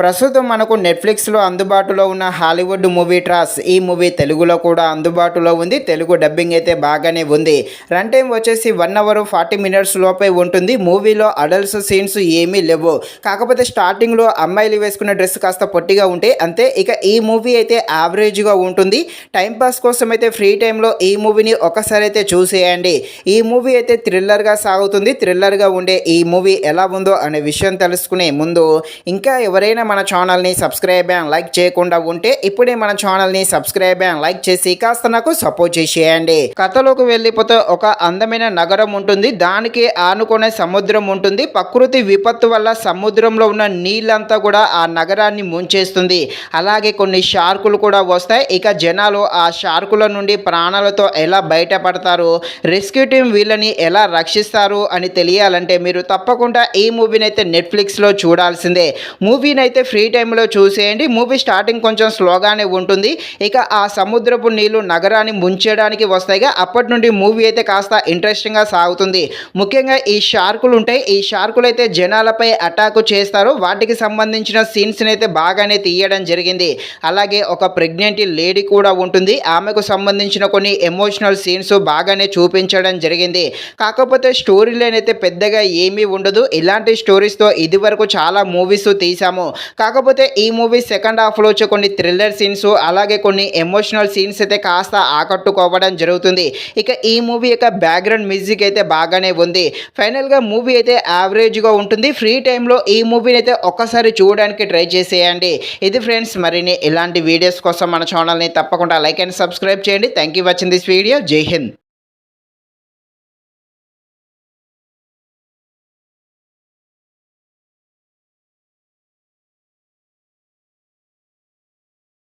ప్రస్తుతం మనకు నెట్ఫ్లిక్స్లో అందుబాటులో ఉన్న హాలీవుడ్ మూవీ ట్రాస్ ఈ మూవీ తెలుగులో కూడా అందుబాటులో ఉంది. తెలుగు డబ్బింగ్ అయితే బాగానే ఉంది. రన్ టైం వచ్చేసి 1 అవర్ 40 మినిట్స్ లోపే ఉంటుంది. మూవీలో అడల్ట్స్ సీన్స్ ఏమీ లేవు. కాకపోతే స్టార్టింగ్లో అమ్మాయిలు వేసుకున్న డ్రెస్ కాస్త పొట్టిగా ఉంటే అంతే. ఇక ఈ మూవీ అయితే యావరేజ్గా ఉంటుంది. టైంపాస్ కోసం అయితే ఫ్రీ టైంలో ఈ మూవీని ఒకసారి అయితే చూసేయండి. ఈ మూవీ అయితే థ్రిల్లర్గా సాగుతుంది. థ్రిల్లర్గా ఉండే ఈ మూవీ ఎలా ఉందో అనే విషయం తెలుసుకునే ముందు ఇంకా ఎవరైనా మన ఛానల్ని సబ్స్క్రైబ్ అండ్ లైక్ చేయకుండా ఉంటే ఇప్పుడే మన ఛానల్ని సబ్స్క్రైబ్ అండ్ లైక్ చేసి కాస్త నాకు సపోర్ట్ చేసేయండి. కథలోకి వెళ్ళిపోతే ఒక అందమైన నగరం ఉంటుంది. దానికి ఆనుకునే సముద్రం ఉంటుంది. ప్రకృతి విపత్తు వల్ల సముద్రంలో ఉన్న నీళ్ళంతా కూడా ఆ నగరాన్ని ముంచేస్తుంది. అలాగే కొన్ని షార్కులు కూడా వస్తాయి. ఇక జనాలు ఆ షార్కుల నుండి ప్రాణాలతో ఎలా బయటపడతారు, రెస్క్యూ టీం వీళ్ళని ఎలా రక్షిస్తారు అని తెలియాలంటే మీరు తప్పకుండా ఈ మూవీని అయితే నెట్ఫ్లిక్స్లో చూడాల్సిందే. మూవీని అయితే ఫ్రీ టైంలో చూసేయండి. మూవీ స్టార్టింగ్ కొంచెం స్లోగానే ఉంటుంది. ఇక ఆ సముద్రపు నీళ్లు నగరాన్ని ముంచడానికి వస్తాయిగా అప్పటి నుండి మూవీ అయితే కాస్త ఇంట్రెస్టింగ్గా సాగుతుంది. ముఖ్యంగా ఈ షార్కులు ఉంటాయి. ఈ షార్కులు అయితే జనాలపై అటాక్ చేస్తారు. వాటికి సంబంధించిన సీన్స్ని అయితే బాగానే తీయడం జరిగింది. అలాగే ఒక ప్రెగ్నెంట్ లేడీ కూడా ఉంటుంది. ఆమెకు సంబంధించిన కొన్ని ఎమోషనల్ సీన్స్ బాగానే చూపించడం జరిగింది. కాకపోతే స్టోరీ లైన్ అయితే పెద్దగా ఏమీ ఉండదు. ఇలాంటి స్టోరీస్తో ఇదివరకు చాలా మూవీస్ తీసాము. కాకపోతే ఈ మూవీ సెకండ్ హాఫ్లో వచ్చే కొన్ని థ్రిల్లర్ సీన్స్ అలాగే కొన్ని ఎమోషనల్ సీన్స్ అయితే కాస్త ఆకట్టుకోవడం జరుగుతుంది. ఇక ఈ మూవీ యొక్క బ్యాక్గ్రౌండ్ మ్యూజిక్ అయితే బాగానే ఉంది. ఫైనల్గా మూవీ అయితే యావరేజ్గా ఉంటుంది. ఫ్రీ టైంలో ఈ మూవీని అయితే ఒక్కసారి చూడడానికి ట్రై చేసేయండి. ఇది ఫ్రెండ్స్, మరిన్ని ఇలాంటి వీడియోస్ కోసం మన ఛానల్ని తప్పకుండా లైక్ అండ్ సబ్స్క్రైబ్ చేయండి. Thank you watching this video. జై హింద్.